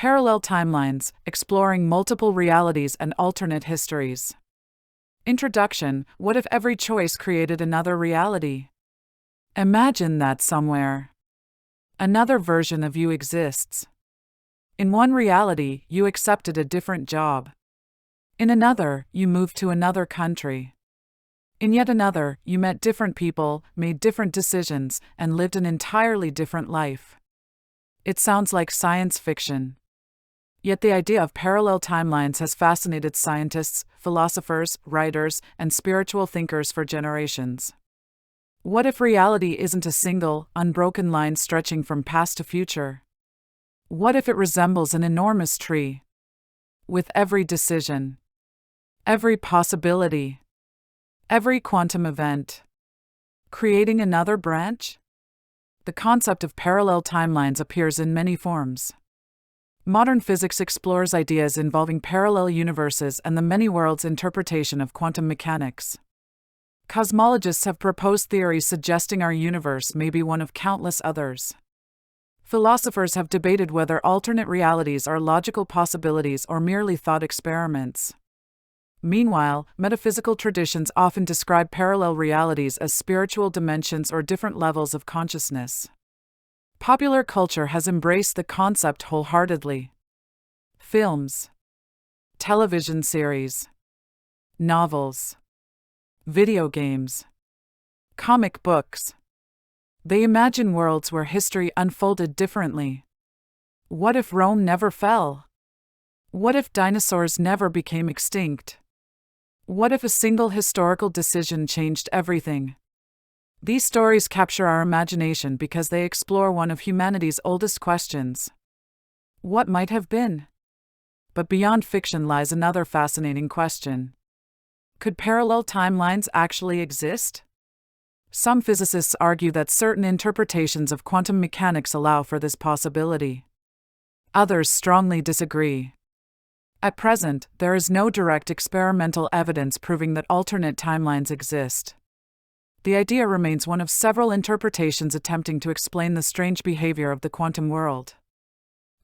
Parallel timelines, exploring multiple realities and alternate histories. Introduction: what if every choice created another reality? Imagine that somewhere another version of you exists. In one reality, you accepted a different job. In another, you moved to another country. In yet another, you met different people, made different decisions, and lived an entirely different life. It sounds like science fiction. Yet the idea of parallel timelines has fascinated scientists, philosophers, writers, and spiritual thinkers for generations. What if reality isn't a single, unbroken line stretching from past to future? What if it resembles an enormous tree? With every decision, every possibility, every quantum event, creating another branch? The concept of parallel timelines appears in many forms. Modern physics explores ideas involving parallel universes and the many worlds interpretation of quantum mechanics. Cosmologists have proposed theories suggesting our universe may be one of countless others. Philosophers have debated whether alternate realities are logical possibilities or merely thought experiments. Meanwhile, metaphysical traditions often describe parallel realities as spiritual dimensions or different levels of consciousness. Popular culture has embraced the concept wholeheartedly. Films, television series, novels, video games, comic books. They imagine worlds where history unfolded differently. What if Rome never fell? What if dinosaurs never became extinct? What if a single historical decision changed everything? These stories capture our imagination because they explore one of humanity's oldest questions. What might have been? But beyond fiction lies another fascinating question. Could parallel timelines actually exist? Some physicists argue that certain interpretations of quantum mechanics allow for this possibility. Others strongly disagree. At present, there is no direct experimental evidence proving that alternate timelines exist. The idea remains one of several interpretations attempting to explain the strange behavior of the quantum world.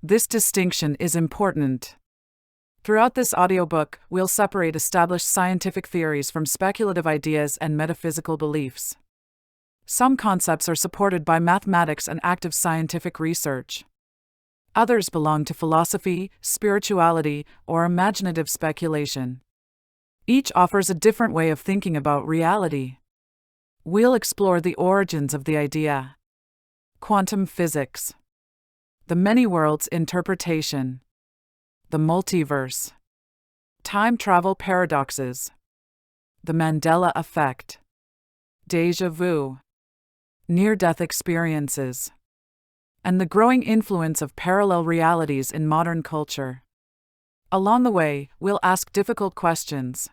This distinction is important. Throughout this audiobook, we'll separate established scientific theories from speculative ideas and metaphysical beliefs. Some concepts are supported by mathematics and active scientific research. Others belong to philosophy, spirituality, or imaginative speculation. Each offers a different way of thinking about reality. We'll explore the origins of the idea, quantum physics, the many worlds interpretation, the multiverse, time travel paradoxes, the Mandela Effect, déjà vu, near-death experiences, and the growing influence of parallel realities in modern culture. Along the way, we'll ask difficult questions.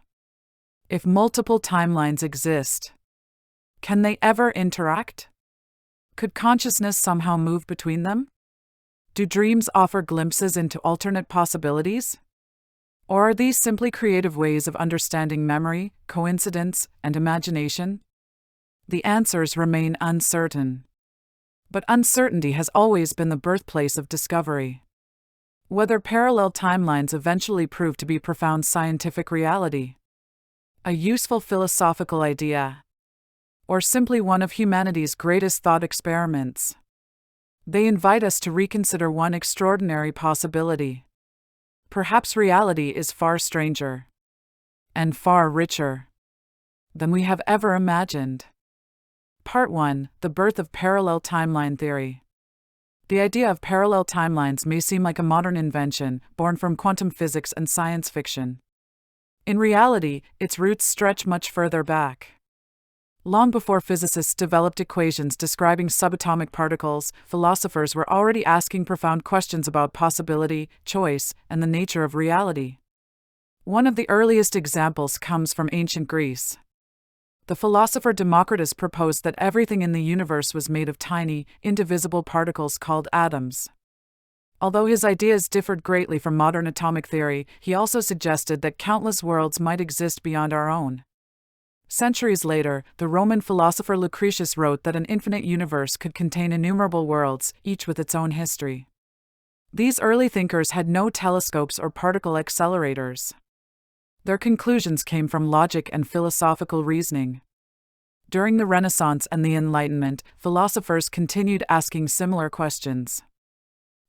If multiple timelines exist, can they ever interact? Could consciousness somehow move between them? Do dreams offer glimpses into alternate possibilities? Or are these simply creative ways of understanding memory, coincidence, and imagination? The answers remain uncertain. But uncertainty has always been the birthplace of discovery. Whether parallel timelines eventually prove to be profound scientific reality, a useful philosophical idea, or simply one of humanity's greatest thought experiments, they invite us to reconsider one extraordinary possibility. Perhaps reality is far stranger and far richer than we have ever imagined. Part 1: The birth of parallel timeline theory. The idea of parallel timelines may seem like a modern invention, born from quantum physics and science fiction. In reality, its roots stretch much further back. Long before physicists developed equations describing subatomic particles, philosophers were already asking profound questions about possibility, choice, and the nature of reality. One of the earliest examples comes from ancient Greece. The philosopher Democritus proposed that everything in the universe was made of tiny, indivisible particles called atoms. Although his ideas differed greatly from modern atomic theory, he also suggested that countless worlds might exist beyond our own. Centuries later, the Roman philosopher Lucretius wrote that an infinite universe could contain innumerable worlds, each with its own history. These early thinkers had no telescopes or particle accelerators. Their conclusions came from logic and philosophical reasoning. During the Renaissance and the Enlightenment, philosophers continued asking similar questions.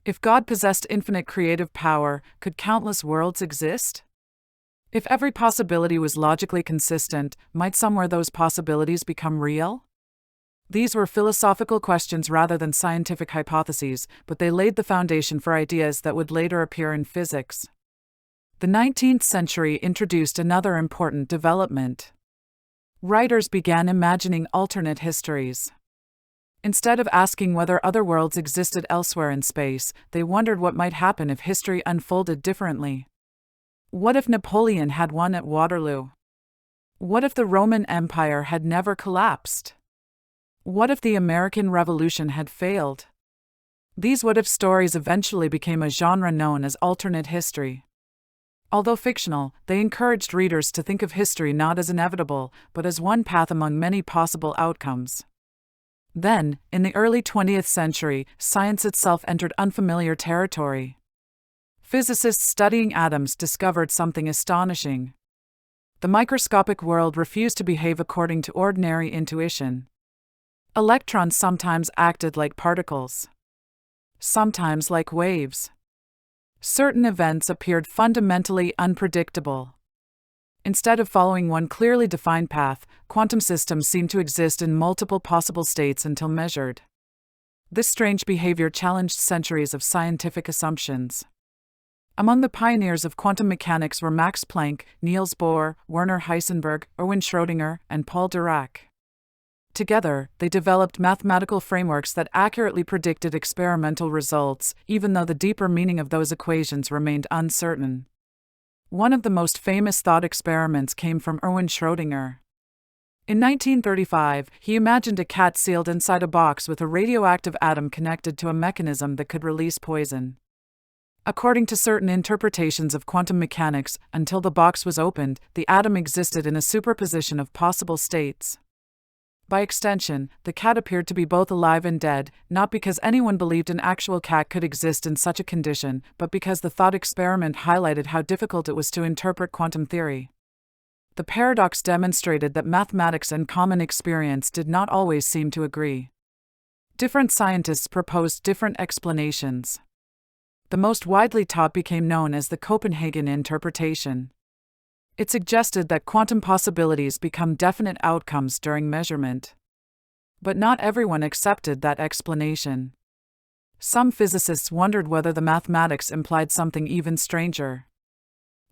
If God possessed infinite creative power, could countless worlds exist? If every possibility was logically consistent, might somewhere those possibilities become real? These were philosophical questions rather than scientific hypotheses, but they laid the foundation for ideas that would later appear in physics. The 19th century introduced another important development. Writers began imagining alternate histories. Instead of asking whether other worlds existed elsewhere in space, they wondered what might happen if history unfolded differently. What if Napoleon had won at Waterloo? What if the Roman Empire had never collapsed? What if the American Revolution had failed? These what-if stories eventually became a genre known as alternate history. Although fictional, they encouraged readers to think of history not as inevitable, but as one path among many possible outcomes. Then, in the early 20th century, science itself entered unfamiliar territory. Physicists studying atoms discovered something astonishing. The microscopic world refused to behave according to ordinary intuition. Electrons sometimes acted like particles, sometimes like waves. Certain events appeared fundamentally unpredictable. Instead of following one clearly defined path, quantum systems seemed to exist in multiple possible states until measured. This strange behavior challenged centuries of scientific assumptions. Among the pioneers of quantum mechanics were Max Planck, Niels Bohr, Werner Heisenberg, Erwin Schrödinger, and Paul Dirac. Together, they developed mathematical frameworks that accurately predicted experimental results, even though the deeper meaning of those equations remained uncertain. One of the most famous thought experiments came from Erwin Schrödinger. In 1935, he imagined a cat sealed inside a box with a radioactive atom connected to a mechanism that could release poison. According to certain interpretations of quantum mechanics, until the box was opened, the atom existed in a superposition of possible states. By extension, the cat appeared to be both alive and dead, not because anyone believed an actual cat could exist in such a condition, but because the thought experiment highlighted how difficult it was to interpret quantum theory. The paradox demonstrated that mathematics and common experience did not always seem to agree. Different scientists proposed different explanations. The most widely taught became known as the Copenhagen interpretation. It suggested that quantum possibilities become definite outcomes during measurement. But not everyone accepted that explanation. Some physicists wondered whether the mathematics implied something even stranger.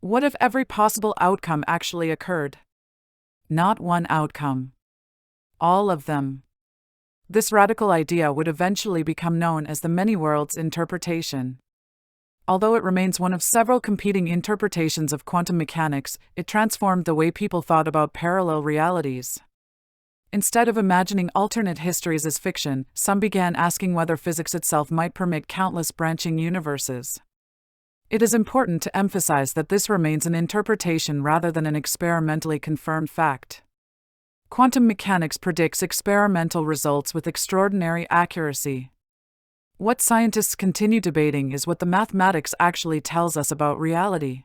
What if every possible outcome actually occurred? Not one outcome. All of them. This radical idea would eventually become known as the many worlds interpretation. Although it remains one of several competing interpretations of quantum mechanics, it transformed the way people thought about parallel realities. Instead of imagining alternate histories as fiction, some began asking whether physics itself might permit countless branching universes. It is important to emphasize that this remains an interpretation rather than an experimentally confirmed fact. Quantum mechanics predicts experimental results with extraordinary accuracy. What scientists continue debating is what the mathematics actually tells us about reality.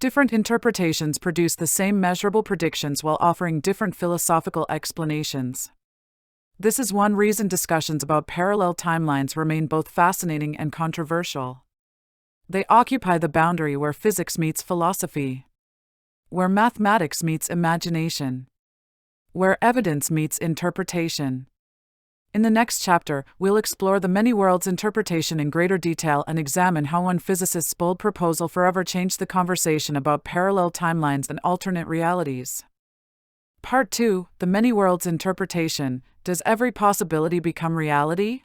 Different interpretations produce the same measurable predictions while offering different philosophical explanations. This is one reason discussions about parallel timelines remain both fascinating and controversial. They occupy the boundary where physics meets philosophy, where mathematics meets imagination, where evidence meets interpretation. In the next chapter, we'll explore the many worlds interpretation in greater detail and examine how one physicist's bold proposal forever changed the conversation about parallel timelines and alternate realities. Part 2, the many worlds interpretation. Does every possibility become reality?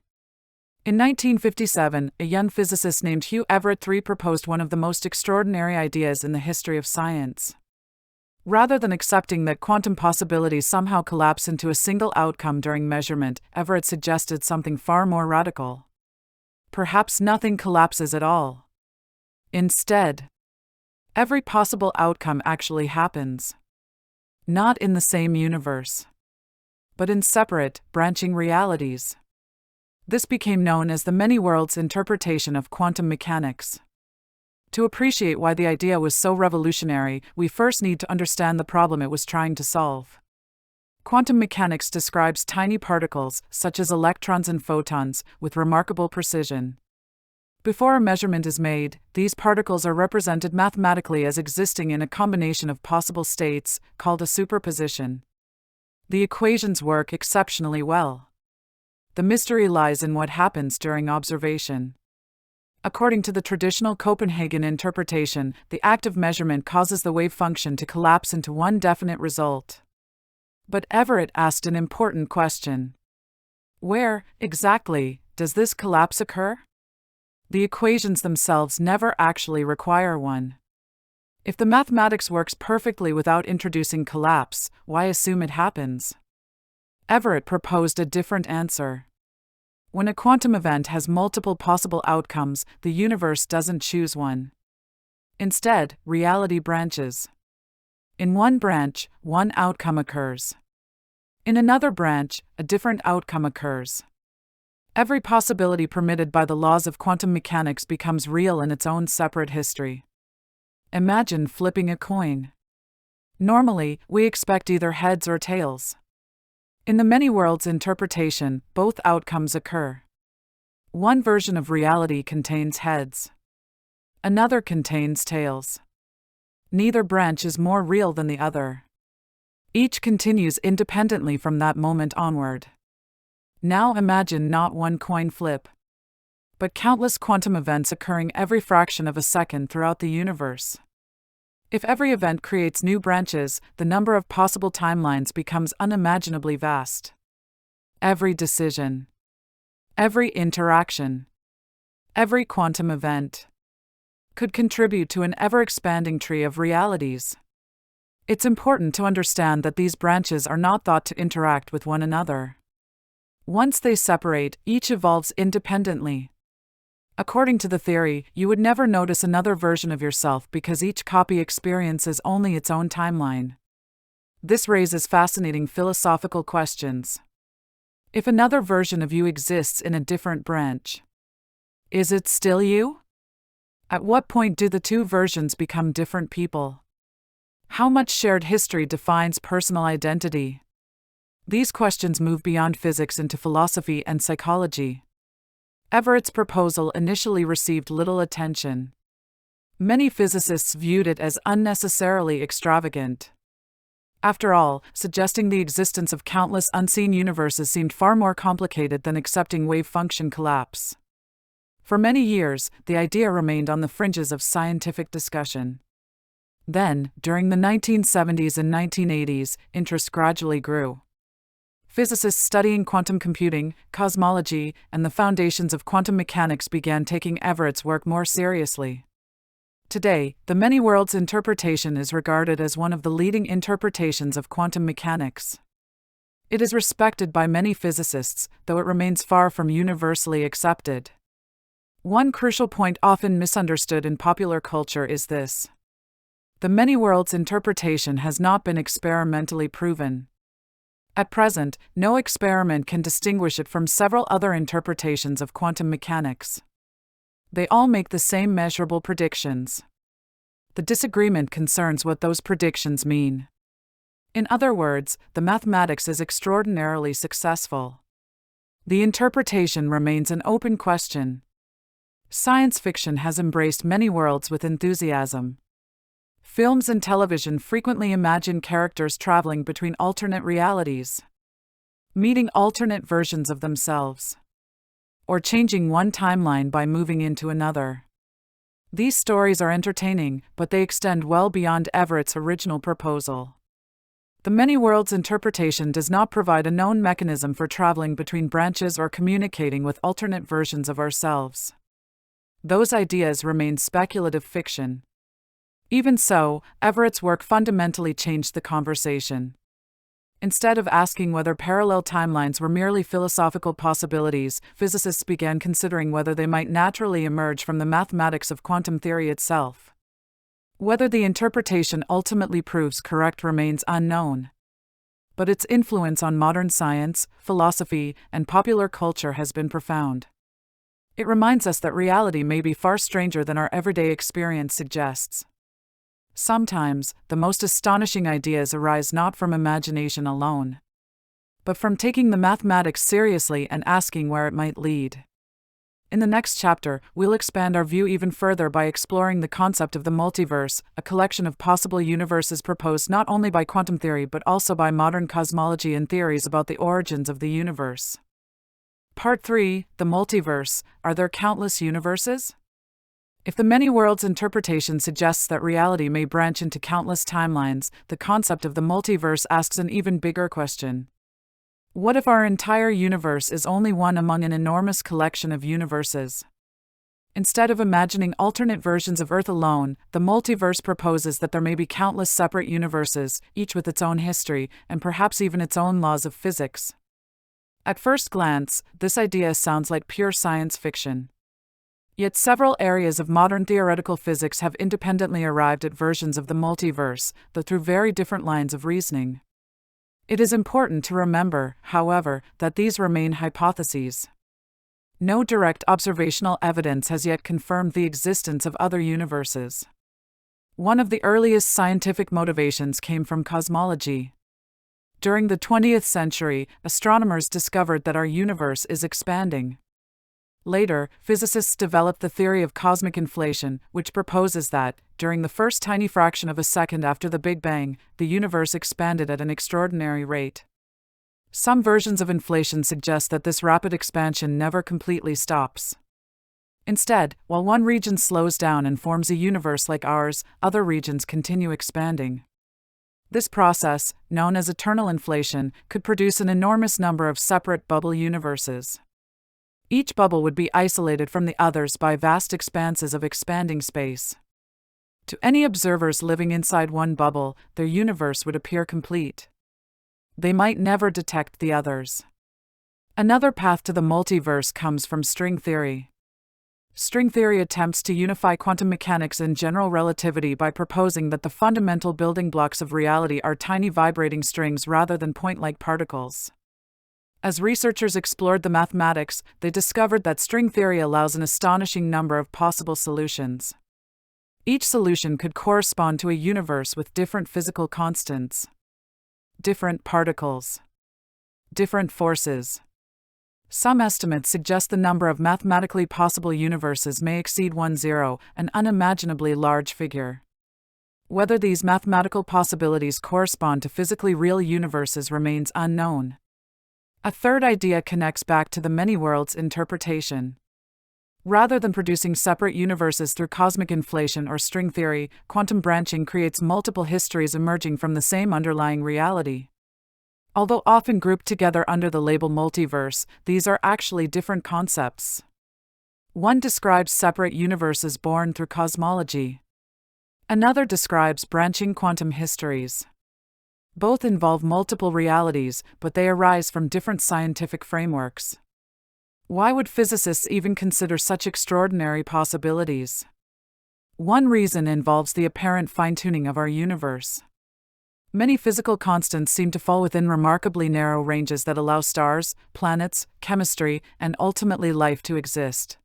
In 1957, a young physicist named Hugh Everett III proposed one of the most extraordinary ideas in the history of science. Rather than accepting that quantum possibilities somehow collapse into a single outcome during measurement, Everett suggested something far more radical. Perhaps nothing collapses at all. Instead, every possible outcome actually happens. Not in the same universe, but in separate, branching realities. This became known as the many-worlds interpretation of quantum mechanics. To appreciate why the idea was so revolutionary, we first need to understand the problem it was trying to solve. Quantum mechanics describes tiny particles, such as electrons and photons, with remarkable precision. Before a measurement is made, these particles are represented mathematically as existing in a combination of possible states, called a superposition. The equations work exceptionally well. The mystery lies in what happens during observation. According to the traditional Copenhagen interpretation, the act of measurement causes the wave function to collapse into one definite result. But Everett asked an important question. Where, exactly, does this collapse occur? The equations themselves never actually require one. If the mathematics works perfectly without introducing collapse, why assume it happens? Everett proposed a different answer. When a quantum event has multiple possible outcomes, the universe doesn't choose one. Instead, reality branches. In one branch, one outcome occurs. In another branch, a different outcome occurs. Every possibility permitted by the laws of quantum mechanics becomes real in its own separate history. Imagine flipping a coin. Normally, we expect either heads or tails. In the many-worlds interpretation, both outcomes occur. One version of reality contains heads. Another contains tails. Neither branch is more real than the other. Each continues independently from that moment onward. Now imagine not one coin flip, but countless quantum events occurring every fraction of a second throughout the universe. If every event creates new branches, the number of possible timelines becomes unimaginably vast. Every decision, every interaction, every quantum event could contribute to an ever-expanding tree of realities. It's important to understand that these branches are not thought to interact with one another. Once they separate, each evolves independently. According to the theory, you would never notice another version of yourself because each copy experiences only its own timeline. This raises fascinating philosophical questions. If another version of you exists in a different branch, is it still you? At what point do the two versions become different people? How much shared history defines personal identity? These questions move beyond physics into philosophy and psychology. Everett's proposal initially received little attention. Many physicists viewed it as unnecessarily extravagant. After all, suggesting the existence of countless unseen universes seemed far more complicated than accepting wave function collapse. For many years, the idea remained on the fringes of scientific discussion. Then, during the 1970s and 1980s, interest gradually grew. Physicists studying quantum computing, cosmology, and the foundations of quantum mechanics began taking Everett's work more seriously. Today, the many-worlds interpretation is regarded as one of the leading interpretations of quantum mechanics. It is respected by many physicists, though it remains far from universally accepted. One crucial point often misunderstood in popular culture is this. The many-worlds interpretation has not been experimentally proven. At present, no experiment can distinguish it from several other interpretations of quantum mechanics. They all make the same measurable predictions. The disagreement concerns what those predictions mean. In other words, the mathematics is extraordinarily successful. The interpretation remains an open question. Science fiction has embraced many worlds with enthusiasm. Films and television frequently imagine characters traveling between alternate realities, meeting alternate versions of themselves, or changing one timeline by moving into another. These stories are entertaining, but they extend well beyond Everett's original proposal. The many-worlds interpretation does not provide a known mechanism for traveling between branches or communicating with alternate versions of ourselves. Those ideas remain speculative fiction. Even so, Everett's work fundamentally changed the conversation. Instead of asking whether parallel timelines were merely philosophical possibilities, physicists began considering whether they might naturally emerge from the mathematics of quantum theory itself. Whether the interpretation ultimately proves correct remains unknown. but its influence on modern science, philosophy, and popular culture has been profound. It reminds us that reality may be far stranger than our everyday experience suggests. Sometimes, the most astonishing ideas arise not from imagination alone, but from taking the mathematics seriously and asking where it might lead. In the next chapter, we'll expand our view even further by exploring the concept of the multiverse, a collection of possible universes proposed not only by quantum theory but also by modern cosmology and theories about the origins of the universe. Part 3, the multiverse. Are there countless universes? If the many worlds interpretation suggests that reality may branch into countless timelines, the concept of the multiverse asks an even bigger question. What if our entire universe is only one among an enormous collection of universes? Instead of imagining alternate versions of Earth alone, the multiverse proposes that there may be countless separate universes, each with its own history, and perhaps even its own laws of physics. At first glance, this idea sounds like pure science fiction. Yet several areas of modern theoretical physics have independently arrived at versions of the multiverse, though through very different lines of reasoning. It is important to remember, however, that these remain hypotheses. No direct observational evidence has yet confirmed the existence of other universes. One of the earliest scientific motivations came from cosmology. During the 20th century, astronomers discovered that our universe is expanding. Later, physicists developed the theory of cosmic inflation, which proposes that, during the first tiny fraction of a second after the Big Bang, the universe expanded at an extraordinary rate. Some versions of inflation suggest that this rapid expansion never completely stops. Instead, while one region slows down and forms a universe like ours, other regions continue expanding. This process, known as eternal inflation, could produce an enormous number of separate bubble universes. Each bubble would be isolated from the others by vast expanses of expanding space. To any observers living inside one bubble, their universe would appear complete. They might never detect the others. Another path to the multiverse comes from string theory. String theory attempts to unify quantum mechanics and general relativity by proposing that the fundamental building blocks of reality are tiny vibrating strings rather than point-like particles. As researchers explored the mathematics, they discovered that string theory allows an astonishing number of possible solutions. Each solution could correspond to a universe with different physical constants, different particles, different forces. Some estimates suggest the number of mathematically possible universes may exceed 10, an unimaginably large figure. Whether these mathematical possibilities correspond to physically real universes remains unknown. A third idea connects back to the many worlds interpretation. Rather than producing separate universes through cosmic inflation or string theory, quantum branching creates multiple histories emerging from the same underlying reality. Although often grouped together under the label multiverse, these are actually different concepts. One describes separate universes born through cosmology. Another describes branching quantum histories. Both involve multiple realities, but they arise from different scientific frameworks. Why would physicists even consider such extraordinary possibilities? One reason involves the apparent fine-tuning of our universe. Many physical constants seem to fall within remarkably narrow ranges that allow stars, planets, chemistry, and ultimately life to exist.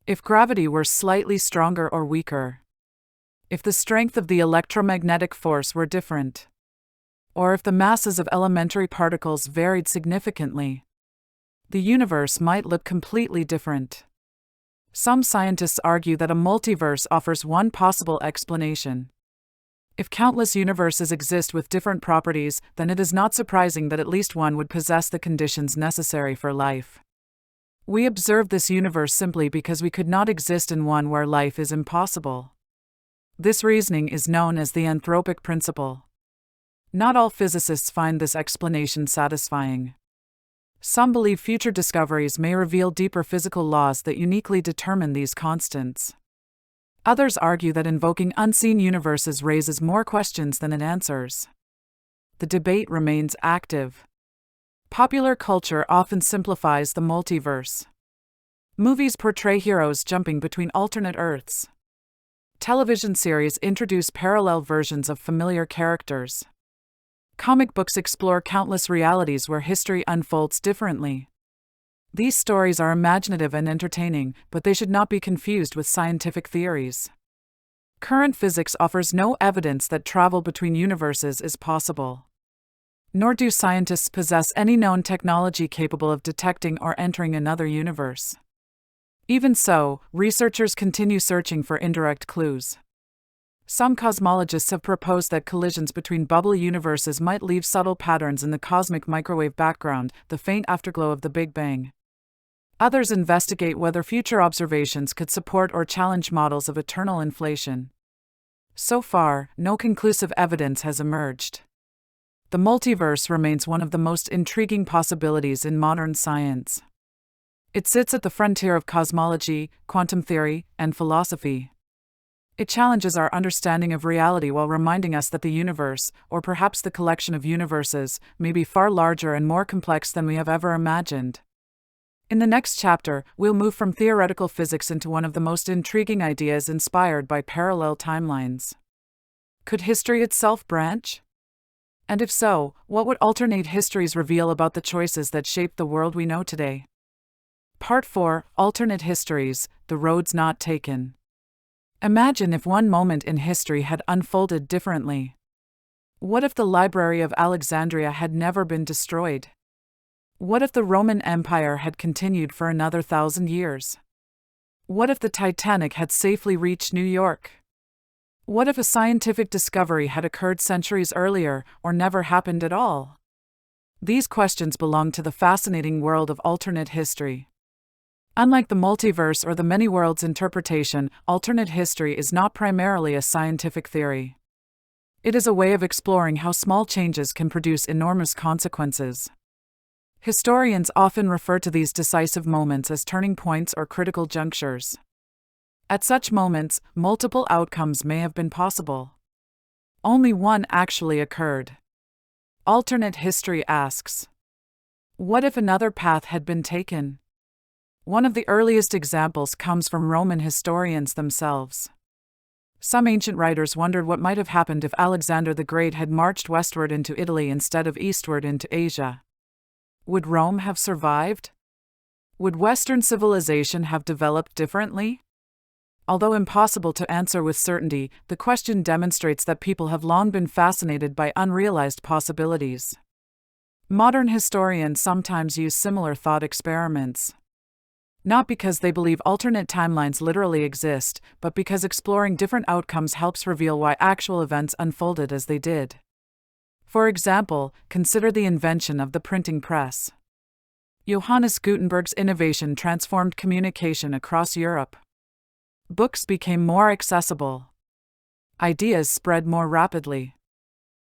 If gravity were slightly stronger or weaker, if the strength of the electromagnetic force were different, or if the masses of elementary particles varied significantly, the universe might look completely different. Some scientists argue that a multiverse offers one possible explanation. If countless universes exist with different properties, then it is not surprising that at least one would possess the conditions necessary for life. We observe this universe simply because we could not exist in one where life is impossible. This reasoning is known as the anthropic principle. Not all physicists find this explanation satisfying. Some believe future discoveries may reveal deeper physical laws that uniquely determine these constants. Others argue that invoking unseen universes raises more questions than it answers. The debate remains active. Popular culture often simplifies the multiverse. Movies portray heroes jumping between alternate Earths. Television series introduce parallel versions of familiar characters. Comic books explore countless realities where history unfolds differently. These stories are imaginative and entertaining, but they should not be confused with scientific theories. Current physics offers no evidence that travel between universes is possible. Nor do scientists possess any known technology capable of detecting or entering another universe. Even so, researchers continue searching for indirect clues. Some cosmologists have proposed that collisions between bubble universes might leave subtle patterns in the cosmic microwave background, the faint afterglow of the Big Bang. Others investigate whether future observations could support or challenge models of eternal inflation. So far, no conclusive evidence has emerged. The multiverse remains one of the most intriguing possibilities in modern science. It sits at the frontier of cosmology, quantum theory, and philosophy. It challenges our understanding of reality while reminding us that the universe, or perhaps the collection of universes, may be far larger and more complex than we have ever imagined. In the next chapter, we'll move from theoretical physics into one of the most intriguing ideas inspired by parallel timelines. Could history itself branch? And if so, what would alternate histories reveal about the choices that shape the world we know today? Part 4, Alternate Histories, The Roads Not Taken. Imagine if one moment in history had unfolded differently. What if the Library of Alexandria had never been destroyed? What if the Roman Empire had continued for another 1,000 years? What if the Titanic had safely reached New York? What if a scientific discovery had occurred centuries earlier, or never happened at all? These questions belong to the fascinating world of alternate history. Unlike the multiverse or the many worlds interpretation, alternate history is not primarily a scientific theory. It is a way of exploring how small changes can produce enormous consequences. Historians often refer to these decisive moments as turning points or critical junctures. At such moments, multiple outcomes may have been possible. Only one actually occurred. Alternate history asks, what if another path had been taken? One of the earliest examples comes from Roman historians themselves. Some ancient writers wondered what might have happened if Alexander the Great had marched westward into Italy instead of eastward into Asia. Would Rome have survived? Would Western civilization have developed differently? Although impossible to answer with certainty, the question demonstrates that people have long been fascinated by unrealized possibilities. Modern historians sometimes use similar thought experiments. Not because they believe alternate timelines literally exist, but because exploring different outcomes helps reveal why actual events unfolded as they did. For example, consider the invention of the printing press. Johannes Gutenberg's innovation transformed communication across Europe. Books became more accessible. Ideas spread more rapidly.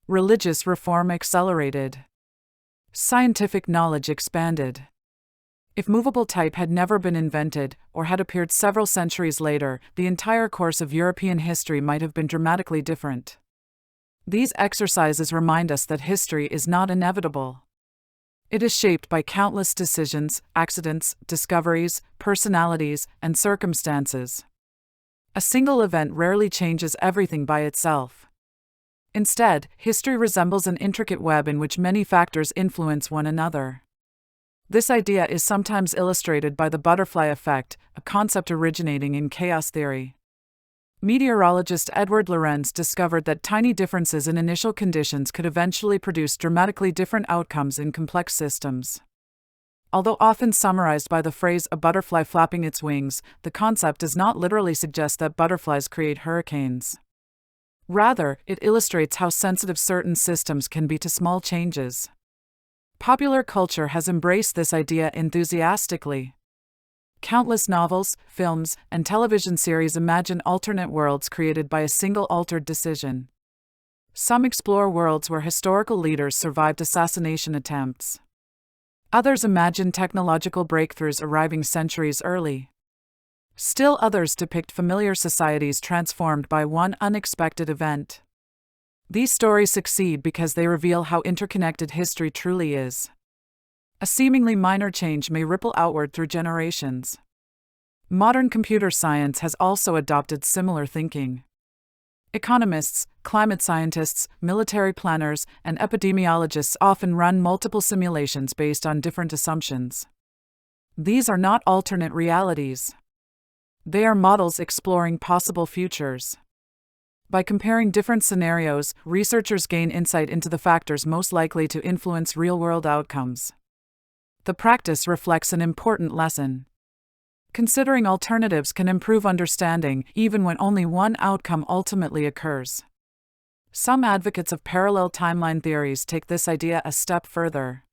Religious reform accelerated. Scientific knowledge expanded. If movable type had never been invented, or had appeared several centuries later, the entire course of European history might have been dramatically different. These exercises remind us that history is not inevitable. It is shaped by countless decisions, accidents, discoveries, personalities, and circumstances. A single event rarely changes everything by itself. Instead, history resembles an intricate web in which many factors influence one another. This idea is sometimes illustrated by the butterfly effect, a concept originating in chaos theory. Meteorologist Edward Lorenz discovered that tiny differences in initial conditions could eventually produce dramatically different outcomes in complex systems. Although often summarized by the phrase "a butterfly flapping its wings," the concept does not literally suggest that butterflies create hurricanes. Rather, it illustrates how sensitive certain systems can be to small changes. Popular culture has embraced this idea enthusiastically. Countless novels, films, and television series imagine alternate worlds created by a single altered decision. Some explore worlds where historical leaders survived assassination attempts. Others imagine technological breakthroughs arriving centuries early. Still others depict familiar societies transformed by one unexpected event. These stories succeed because they reveal how interconnected history truly is. A seemingly minor change may ripple outward through generations. Modern computer science has also adopted similar thinking. Economists, climate scientists, military planners, and epidemiologists often run multiple simulations based on different assumptions. These are not alternate realities. They are models exploring possible futures. By comparing different scenarios, researchers gain insight into the factors most likely to influence real-world outcomes. The practice reflects an important lesson. Considering alternatives can improve understanding, even when only one outcome ultimately occurs. Some advocates of parallel timeline theories take this idea a step further.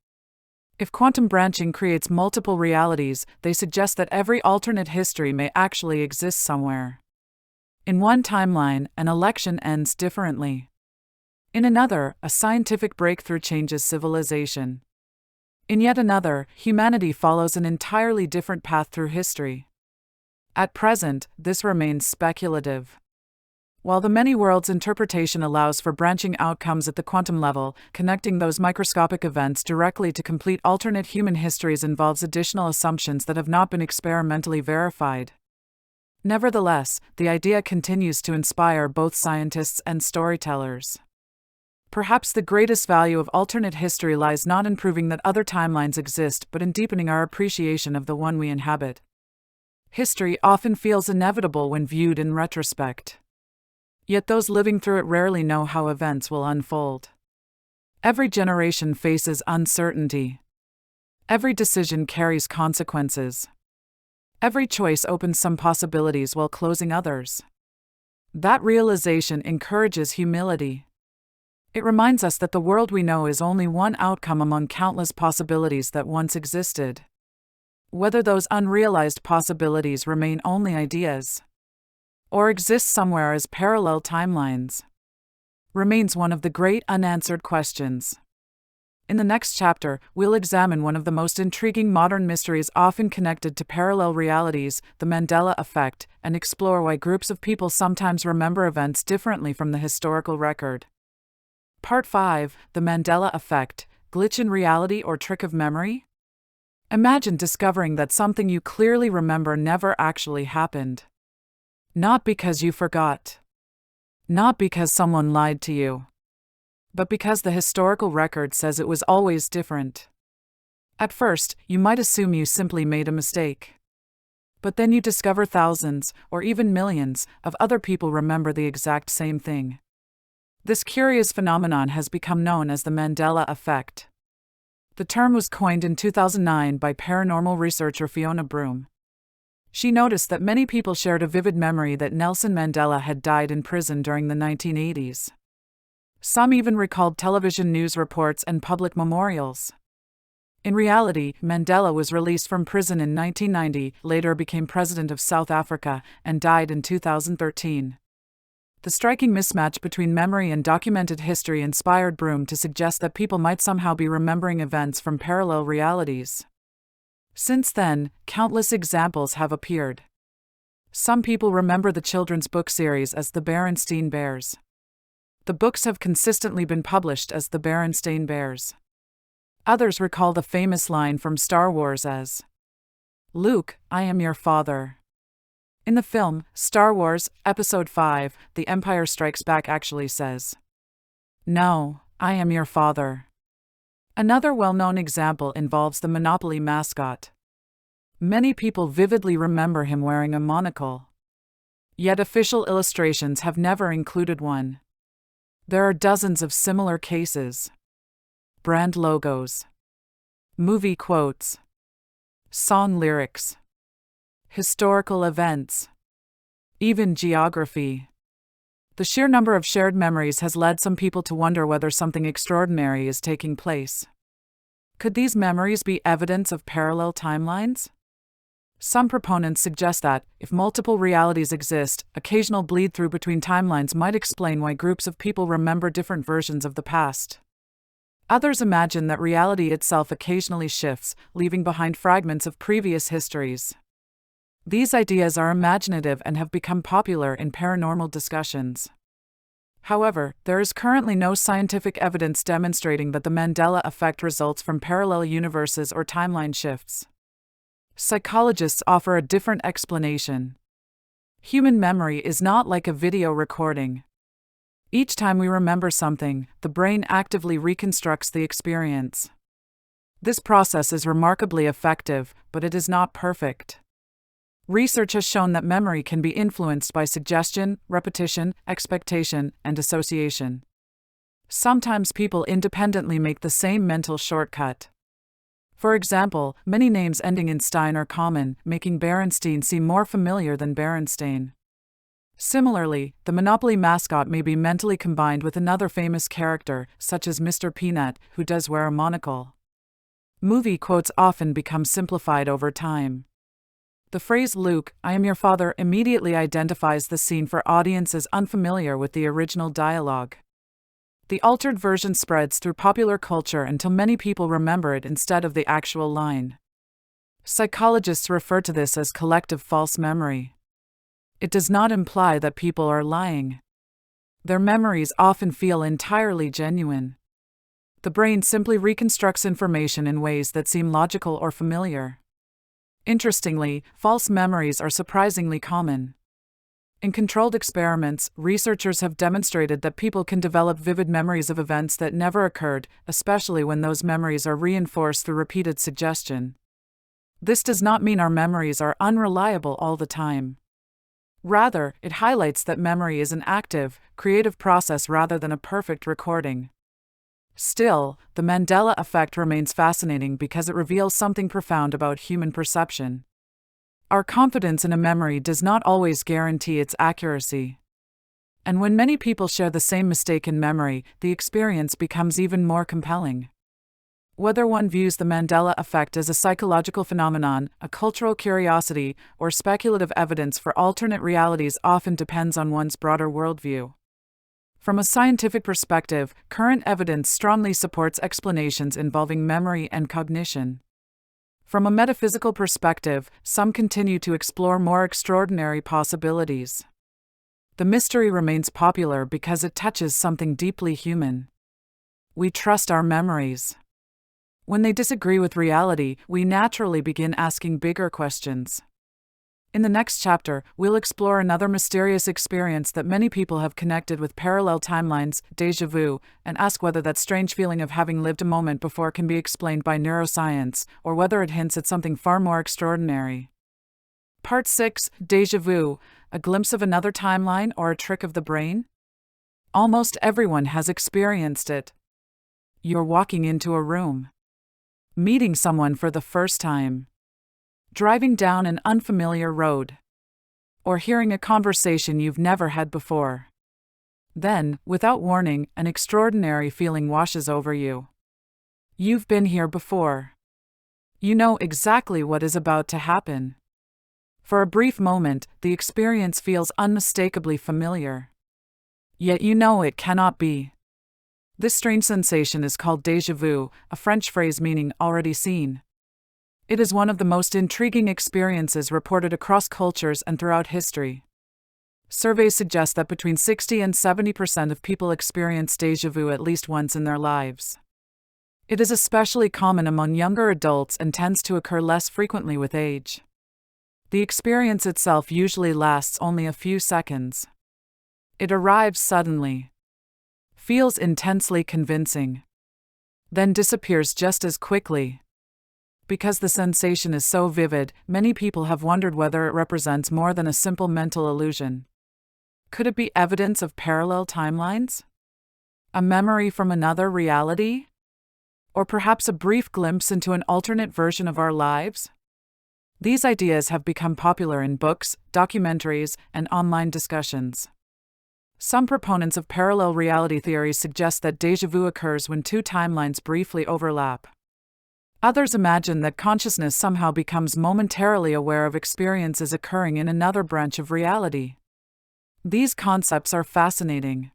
If quantum branching creates multiple realities, they suggest that every alternate history may actually exist somewhere. In one timeline, an election ends differently. In another, a scientific breakthrough changes civilization. In yet another, humanity follows an entirely different path through history. At present, this remains speculative. While the many worlds interpretation allows for branching outcomes at the quantum level, connecting those microscopic events directly to complete alternate human histories involves additional assumptions that have not been experimentally verified. Nevertheless, the idea continues to inspire both scientists and storytellers. Perhaps the greatest value of alternate history lies not in proving that other timelines exist, but in deepening our appreciation of the one we inhabit. History often feels inevitable when viewed in retrospect. Yet those living through it rarely know how events will unfold. Every generation faces uncertainty. Every decision carries consequences. Every choice opens some possibilities while closing others. That realization encourages humility. It reminds us that the world we know is only one outcome among countless possibilities that once existed. Whether those unrealized possibilities remain only ideas, or exist somewhere as parallel timelines, remains one of the great unanswered questions. In the next chapter, we'll examine one of the most intriguing modern mysteries often connected to parallel realities, the Mandela Effect, and explore why groups of people sometimes remember events differently from the historical record. Part 5, The Mandela Effect, Glitch in Reality or Trick of Memory? Imagine discovering that something you clearly remember never actually happened. Not because you forgot. Not because someone lied to you. But because the historical record says it was always different. At first, you might assume you simply made a mistake. But then you discover thousands, or even millions, of other people remember the exact same thing. This curious phenomenon has become known as the Mandela Effect. The term was coined in 2009 by paranormal researcher Fiona Broom. She noticed that many people shared a vivid memory that Nelson Mandela had died in prison during the 1980s. Some even recalled television news reports and public memorials. In reality, Mandela was released from prison in 1990, later became president of South Africa, and died in 2013. The striking mismatch between memory and documented history inspired Broom to suggest that people might somehow be remembering events from parallel realities. Since then, countless examples have appeared. Some people remember the children's book series as the Berenstain Bears. The books have consistently been published as the Berenstain Bears. Others recall the famous line from Star Wars as, "Luke, I am your father." In the film, Star Wars, Episode 5, The Empire Strikes Back actually says, "No, I am your father." Another well-known example involves the Monopoly mascot. Many people vividly remember him wearing a monocle. Yet official illustrations have never included one. There are dozens of similar cases. Brand logos, movie quotes, song lyrics, historical events, even geography. The sheer number of shared memories has led some people to wonder whether something extraordinary is taking place. Could these memories be evidence of parallel timelines? Some proponents suggest that, if multiple realities exist, occasional bleed-through between timelines might explain why groups of people remember different versions of the past. Others imagine that reality itself occasionally shifts, leaving behind fragments of previous histories. These ideas are imaginative and have become popular in paranormal discussions. However, there is currently no scientific evidence demonstrating that the Mandela Effect results from parallel universes or timeline shifts. Psychologists offer a different explanation. Human memory is not like a video recording. Each time we remember something, the brain actively reconstructs the experience. This process is remarkably effective, but it is not perfect. Research has shown that memory can be influenced by suggestion, repetition, expectation, and association. Sometimes people independently make the same mental shortcut. For example, many names ending in Stein are common, making Berenstein seem more familiar than Berenstain. Similarly, the Monopoly mascot may be mentally combined with another famous character, such as Mr. Peanut, who does wear a monocle. Movie quotes often become simplified over time. The phrase "Luke, I am your father" immediately identifies the scene for audiences unfamiliar with the original dialogue. The altered version spreads through popular culture until many people remember it instead of the actual line. Psychologists refer to this as collective false memory. It does not imply that people are lying. Their memories often feel entirely genuine. The brain simply reconstructs information in ways that seem logical or familiar. Interestingly, false memories are surprisingly common. In controlled experiments, researchers have demonstrated that people can develop vivid memories of events that never occurred, especially when those memories are reinforced through repeated suggestion. This does not mean our memories are unreliable all the time. Rather, it highlights that memory is an active, creative process rather than a perfect recording. Still, the Mandela Effect remains fascinating because it reveals something profound about human perception. Our confidence in a memory does not always guarantee its accuracy. And when many people share the same mistaken memory, the experience becomes even more compelling. Whether one views the Mandela Effect as a psychological phenomenon, a cultural curiosity, or speculative evidence for alternate realities often depends on one's broader worldview. From a scientific perspective, current evidence strongly supports explanations involving memory and cognition. From a metaphysical perspective, some continue to explore more extraordinary possibilities. The mystery remains popular because it touches something deeply human. We trust our memories. When they disagree with reality, we naturally begin asking bigger questions. In the next chapter, we'll explore another mysterious experience that many people have connected with parallel timelines, déjà vu, and ask whether that strange feeling of having lived a moment before can be explained by neuroscience, or whether it hints at something far more extraordinary. Part 6, Déjà vu, a glimpse of another timeline or a trick of the brain? Almost everyone has experienced it. You're walking into a room. Meeting someone for the first time. Driving down an unfamiliar road. Or hearing a conversation you've never had before. Then, without warning, an extraordinary feeling washes over you. You've been here before. You know exactly what is about to happen. For a brief moment, the experience feels unmistakably familiar. Yet you know it cannot be. This strange sensation is called déjà vu, a French phrase meaning already seen. It is one of the most intriguing experiences reported across cultures and throughout history. Surveys suggest that between 60 and 70% of people experience déjà vu at least once in their lives. It is especially common among younger adults and tends to occur less frequently with age. The experience itself usually lasts only a few seconds. It arrives suddenly. Feels intensely convincing. Then disappears just as quickly. Because the sensation is so vivid, many people have wondered whether it represents more than a simple mental illusion. Could it be evidence of parallel timelines? A memory from another reality? Or perhaps a brief glimpse into an alternate version of our lives? These ideas have become popular in books, documentaries, and online discussions. Some proponents of parallel reality theories suggest that déjà vu occurs when two timelines briefly overlap. Others imagine that consciousness somehow becomes momentarily aware of experiences occurring in another branch of reality. These concepts are fascinating.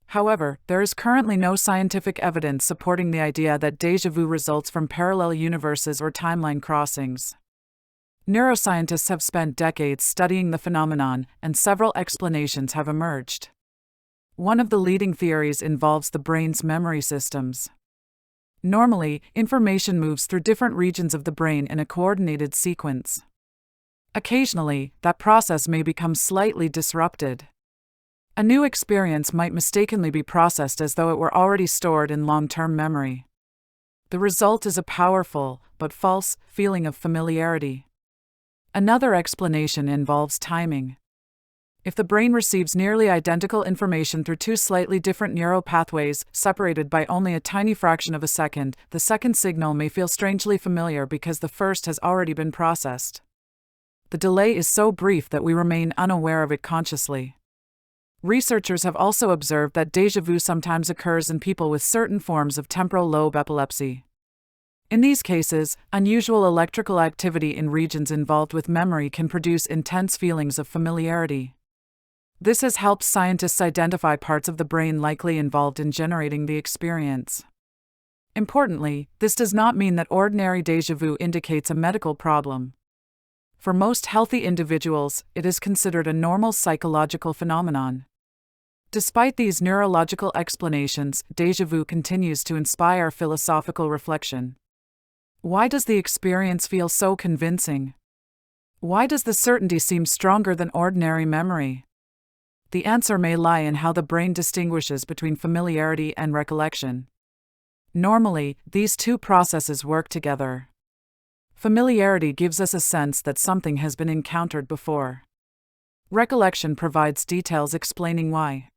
However, there is currently no scientific evidence supporting the idea that déjà vu results from parallel universes or timeline crossings. Neuroscientists have spent decades studying the phenomenon, and several explanations have emerged. One of the leading theories involves the brain's memory systems. Normally, information moves through different regions of the brain in a coordinated sequence. Occasionally, that process may become slightly disrupted. A new experience might mistakenly be processed as though it were already stored in long-term memory. The result is a powerful, but false, feeling of familiarity. Another explanation involves timing. If the brain receives nearly identical information through two slightly different neural pathways, separated by only a tiny fraction of a second, the second signal may feel strangely familiar because the first has already been processed. The delay is so brief that we remain unaware of it consciously. Researchers have also observed that déjà vu sometimes occurs in people with certain forms of temporal lobe epilepsy. In these cases, unusual electrical activity in regions involved with memory can produce intense feelings of familiarity. This has helped scientists identify parts of the brain likely involved in generating the experience. Importantly, this does not mean that ordinary déjà vu indicates a medical problem. For most healthy individuals, it is considered a normal psychological phenomenon. Despite these neurological explanations, déjà vu continues to inspire philosophical reflection. Why does the experience feel so convincing? Why does the certainty seem stronger than ordinary memory? The answer may lie in how the brain distinguishes between familiarity and recollection. Normally, these two processes work together. Familiarity gives us a sense that something has been encountered before. Recollection provides details explaining why.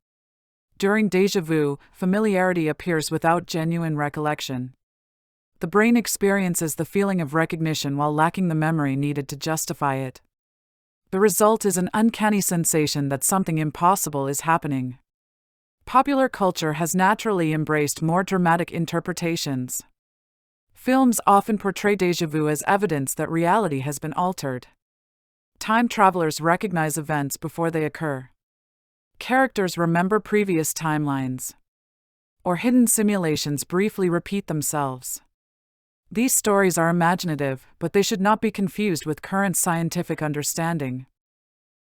During déjà vu, familiarity appears without genuine recollection. The brain experiences the feeling of recognition while lacking the memory needed to justify it. The result is an uncanny sensation that something impossible is happening. Popular culture has naturally embraced more dramatic interpretations. Films often portray déjà vu as evidence that reality has been altered. Time travelers recognize events before they occur. Characters remember previous timelines. Or hidden simulations briefly repeat themselves. These stories are imaginative, but they should not be confused with current scientific understanding.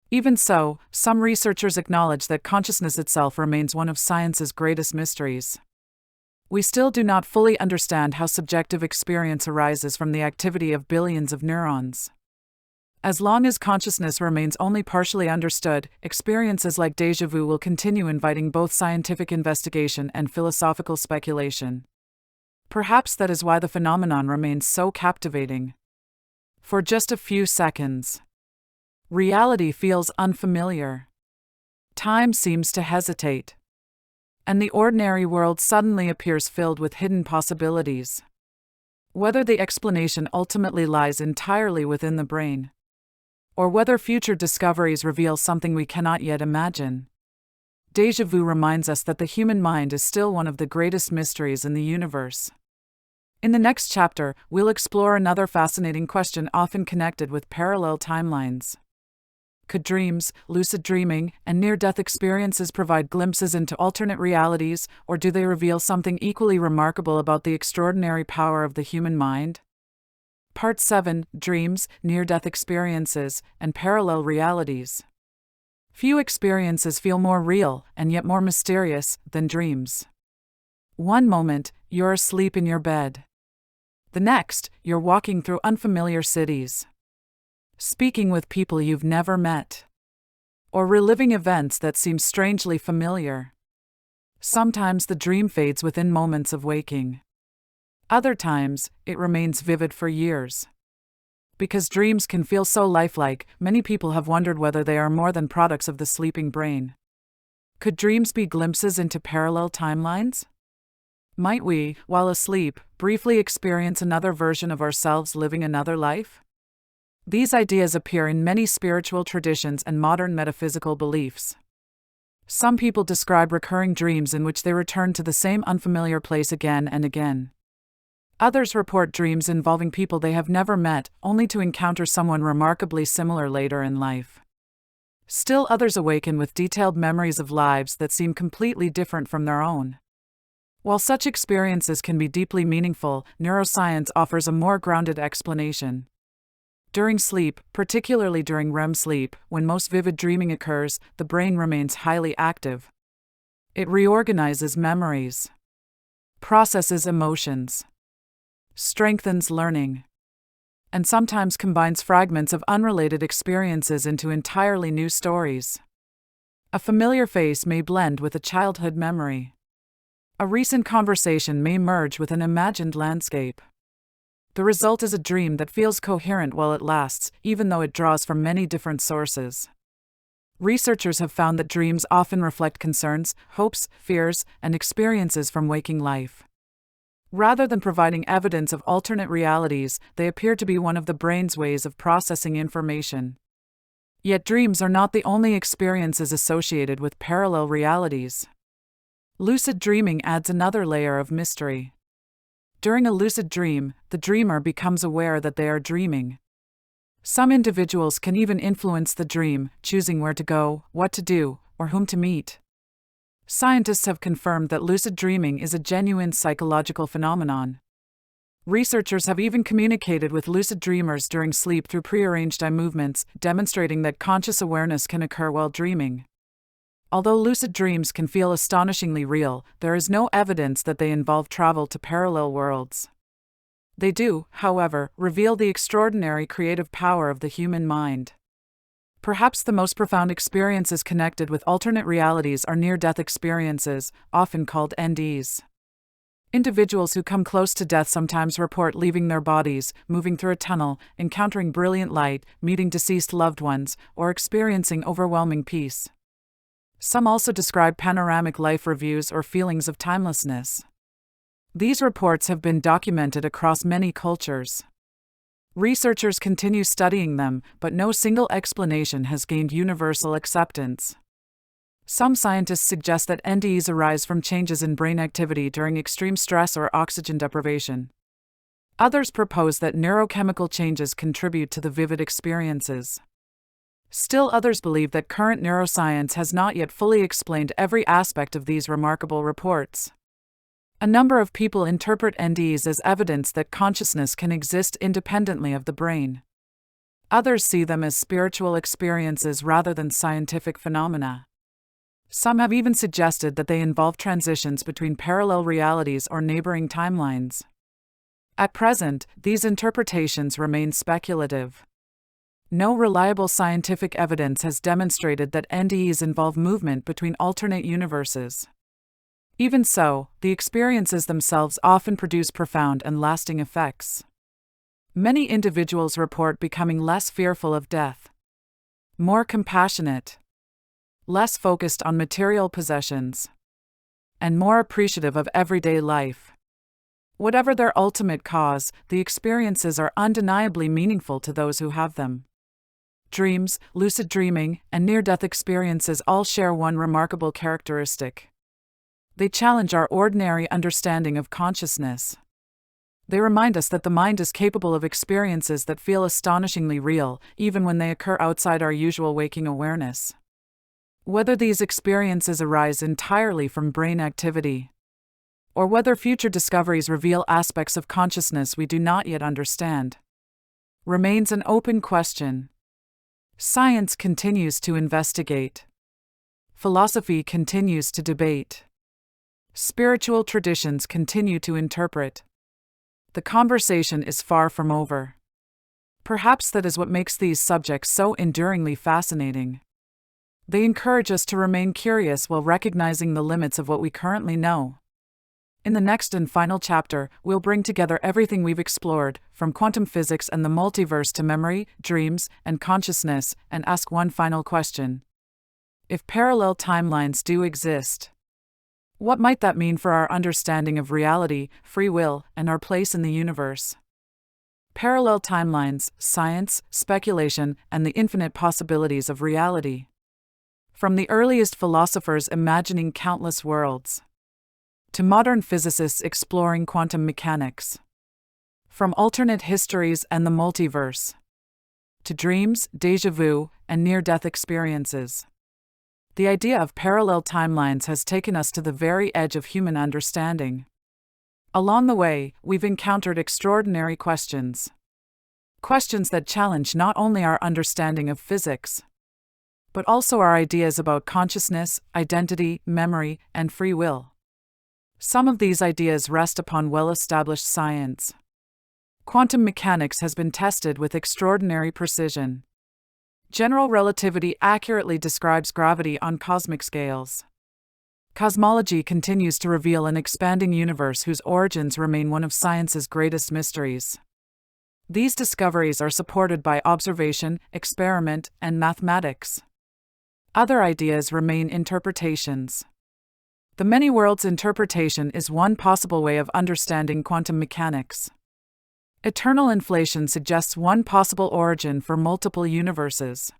Even so, some researchers acknowledge that consciousness itself remains one of science's greatest mysteries. We still do not fully understand how subjective experience arises from the activity of billions of neurons. As long as consciousness remains only partially understood, experiences like déjà vu will continue inviting both scientific investigation and philosophical speculation. Perhaps that is why the phenomenon remains so captivating. For just a few seconds, reality feels unfamiliar. Time seems to hesitate. And the ordinary world suddenly appears filled with hidden possibilities. Whether the explanation ultimately lies entirely within the brain, or whether future discoveries reveal something we cannot yet imagine, déjà vu reminds us that the human mind is still one of the greatest mysteries in the universe. In the next chapter, we'll explore another fascinating question often connected with parallel timelines. Could dreams, lucid dreaming, and near-death experiences provide glimpses into alternate realities, or do they reveal something equally remarkable about the extraordinary power of the human mind? Part 7: Dreams, Near-Death Experiences, and Parallel Realities. Few experiences feel more real, and yet more mysterious, than dreams. One moment, you're asleep in your bed. The next, you're walking through unfamiliar cities, speaking with people you've never met, or reliving events that seem strangely familiar. Sometimes the dream fades within moments of waking. Other times, it remains vivid for years. Because dreams can feel so lifelike, many people have wondered whether they are more than products of the sleeping brain. Could dreams be glimpses into parallel timelines? Might we, while asleep, briefly experience another version of ourselves living another life? These ideas appear in many spiritual traditions and modern metaphysical beliefs. Some people describe recurring dreams in which they return to the same unfamiliar place again and again. Others report dreams involving people they have never met, only to encounter someone remarkably similar later in life. Still others awaken with detailed memories of lives that seem completely different from their own. While such experiences can be deeply meaningful, neuroscience offers a more grounded explanation. During sleep, particularly during REM sleep, when most vivid dreaming occurs, the brain remains highly active. It reorganizes memories, processes emotions, strengthens learning, and sometimes combines fragments of unrelated experiences into entirely new stories. A familiar face may blend with a childhood memory. A recent conversation may merge with an imagined landscape. The result is a dream that feels coherent while it lasts, even though it draws from many different sources. Researchers have found that dreams often reflect concerns, hopes, fears, and experiences from waking life. Rather than providing evidence of alternate realities, they appear to be one of the brain's ways of processing information. Yet dreams are not the only experiences associated with parallel realities. Lucid dreaming adds another layer of mystery. During a lucid dream, the dreamer becomes aware that they are dreaming. Some individuals can even influence the dream, choosing where to go, what to do, or whom to meet. Scientists have confirmed that lucid dreaming is a genuine psychological phenomenon. Researchers have even communicated with lucid dreamers during sleep through prearranged eye movements, demonstrating that conscious awareness can occur while dreaming. Although lucid dreams can feel astonishingly real, there is no evidence that they involve travel to parallel worlds. They do, however, reveal the extraordinary creative power of the human mind. Perhaps the most profound experiences connected with alternate realities are near-death experiences, often called NDEs. Individuals who come close to death sometimes report leaving their bodies, moving through a tunnel, encountering brilliant light, meeting deceased loved ones, or experiencing overwhelming peace. Some also describe panoramic life reviews or feelings of timelessness. These reports have been documented across many cultures. Researchers continue studying them, but no single explanation has gained universal acceptance. Some scientists suggest that NDEs arise from changes in brain activity during extreme stress or oxygen deprivation. Others propose that neurochemical changes contribute to the vivid experiences. Still others believe that current neuroscience has not yet fully explained every aspect of these remarkable reports. A number of people interpret NDEs as evidence that consciousness can exist independently of the brain. Others see them as spiritual experiences rather than scientific phenomena. Some have even suggested that they involve transitions between parallel realities or neighboring timelines. At present, these interpretations remain speculative. No reliable scientific evidence has demonstrated that NDEs involve movement between alternate universes. Even so, the experiences themselves often produce profound and lasting effects. Many individuals report becoming less fearful of death, more compassionate, less focused on material possessions, and more appreciative of everyday life. Whatever their ultimate cause, the experiences are undeniably meaningful to those who have them. Dreams, lucid dreaming, and near-death experiences all share one remarkable characteristic. They challenge our ordinary understanding of consciousness. They remind us that the mind is capable of experiences that feel astonishingly real, even when they occur outside our usual waking awareness. Whether these experiences arise entirely from brain activity, or whether future discoveries reveal aspects of consciousness we do not yet understand, remains an open question. Science continues to investigate. Philosophy continues to debate. Spiritual traditions continue to interpret. The conversation is far from over. Perhaps that is what makes these subjects so enduringly fascinating. They encourage us to remain curious while recognizing the limits of what we currently know. In the next and final chapter, we'll bring together everything we've explored, from quantum physics and the multiverse to memory, dreams, and consciousness, and ask one final question. If parallel timelines do exist, what might that mean for our understanding of reality, free will, and our place in the universe? Parallel timelines, science, speculation, and the infinite possibilities of reality. From the earliest philosophers imagining countless worlds, to modern physicists exploring quantum mechanics. From alternate histories and the multiverse, to dreams, déjà vu, and near-death experiences. The idea of parallel timelines has taken us to the very edge of human understanding. Along the way, we've encountered extraordinary questions. Questions that challenge not only our understanding of physics, but also our ideas about consciousness, identity, memory, and free will. Some of these ideas rest upon well-established science. Quantum mechanics has been tested with extraordinary precision. General relativity accurately describes gravity on cosmic scales. Cosmology continues to reveal an expanding universe whose origins remain one of science's greatest mysteries. These discoveries are supported by observation, experiment, and mathematics. Other ideas remain interpretations. The many worlds interpretation is one possible way of understanding quantum mechanics. Eternal inflation suggests one possible origin for multiple universes.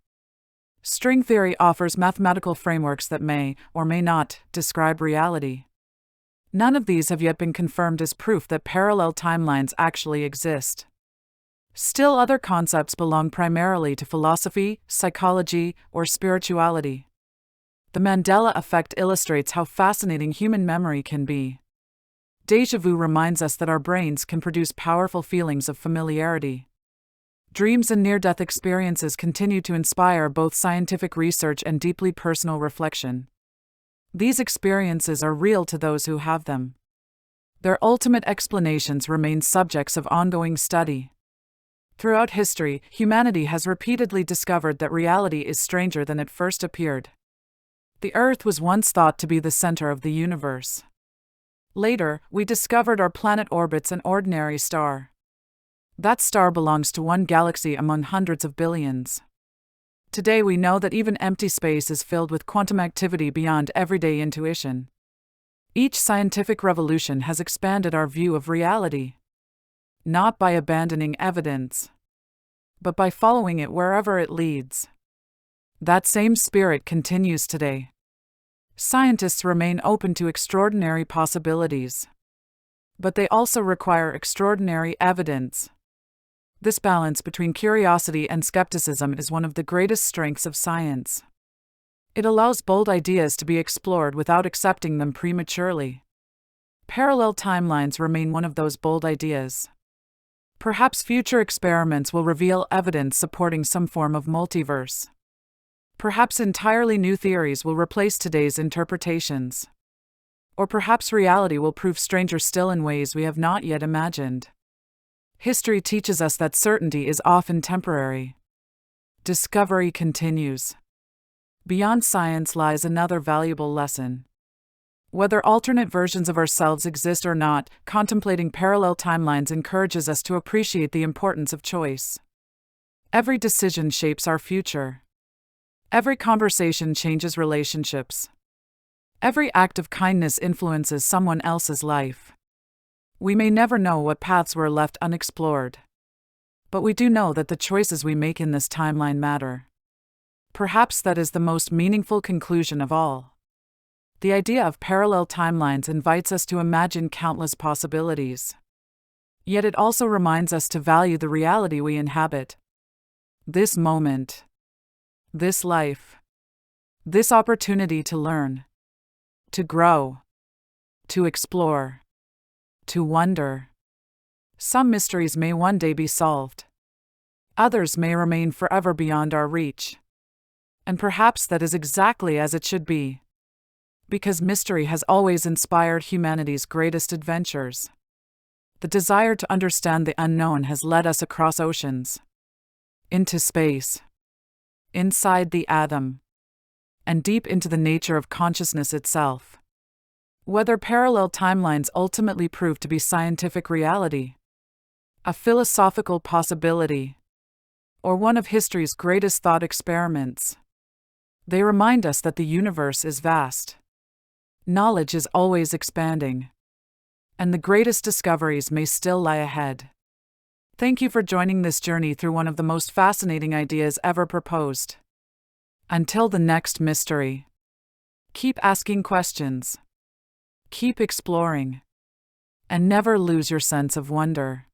String theory offers mathematical frameworks that may, or may not, describe reality. None of these have yet been confirmed as proof that parallel timelines actually exist. Still, other concepts belong primarily to philosophy, psychology, or spirituality. The Mandela Effect illustrates how fascinating human memory can be. Déjà vu reminds us that our brains can produce powerful feelings of familiarity. Dreams and near-death experiences continue to inspire both scientific research and deeply personal reflection. These experiences are real to those who have them. Their ultimate explanations remain subjects of ongoing study. Throughout history, humanity has repeatedly discovered that reality is stranger than it first appeared. The Earth was once thought to be the center of the universe. Later, we discovered our planet orbits an ordinary star. That star belongs to one galaxy among hundreds of billions. Today we know that even empty space is filled with quantum activity beyond everyday intuition. Each scientific revolution has expanded our view of reality. Not by abandoning evidence, but by following it wherever it leads. That same spirit continues today. Scientists remain open to extraordinary possibilities. But they also require extraordinary evidence. This balance between curiosity and skepticism is one of the greatest strengths of science. It allows bold ideas to be explored without accepting them prematurely. Parallel timelines remain one of those bold ideas. Perhaps future experiments will reveal evidence supporting some form of multiverse. Perhaps entirely new theories will replace today's interpretations. Or perhaps reality will prove stranger still in ways we have not yet imagined. History teaches us that certainty is often temporary. Discovery continues. Beyond science lies another valuable lesson. Whether alternate versions of ourselves exist or not, contemplating parallel timelines encourages us to appreciate the importance of choice. Every decision shapes our future. Every conversation changes relationships. Every act of kindness influences someone else's life. We may never know what paths were left unexplored. But we do know that the choices we make in this timeline matter. Perhaps that is the most meaningful conclusion of all. The idea of parallel timelines invites us to imagine countless possibilities. Yet it also reminds us to value the reality we inhabit. This moment. This life. This opportunity to learn. To grow. To explore. To wonder. Some mysteries may one day be solved. Others may remain forever beyond our reach. And perhaps that is exactly as it should be. Because mystery has always inspired humanity's greatest adventures. The desire to understand the unknown has led us across oceans. Into space. Inside the atom. And deep into the nature of consciousness itself. Whether parallel timelines ultimately prove to be scientific reality, a philosophical possibility, or one of history's greatest thought experiments, they remind us that the universe is vast. Knowledge is always expanding. And the greatest discoveries may still lie ahead. Thank you for joining this journey through one of the most fascinating ideas ever proposed. Until the next mystery. Keep asking questions. Keep exploring. And never lose your sense of wonder.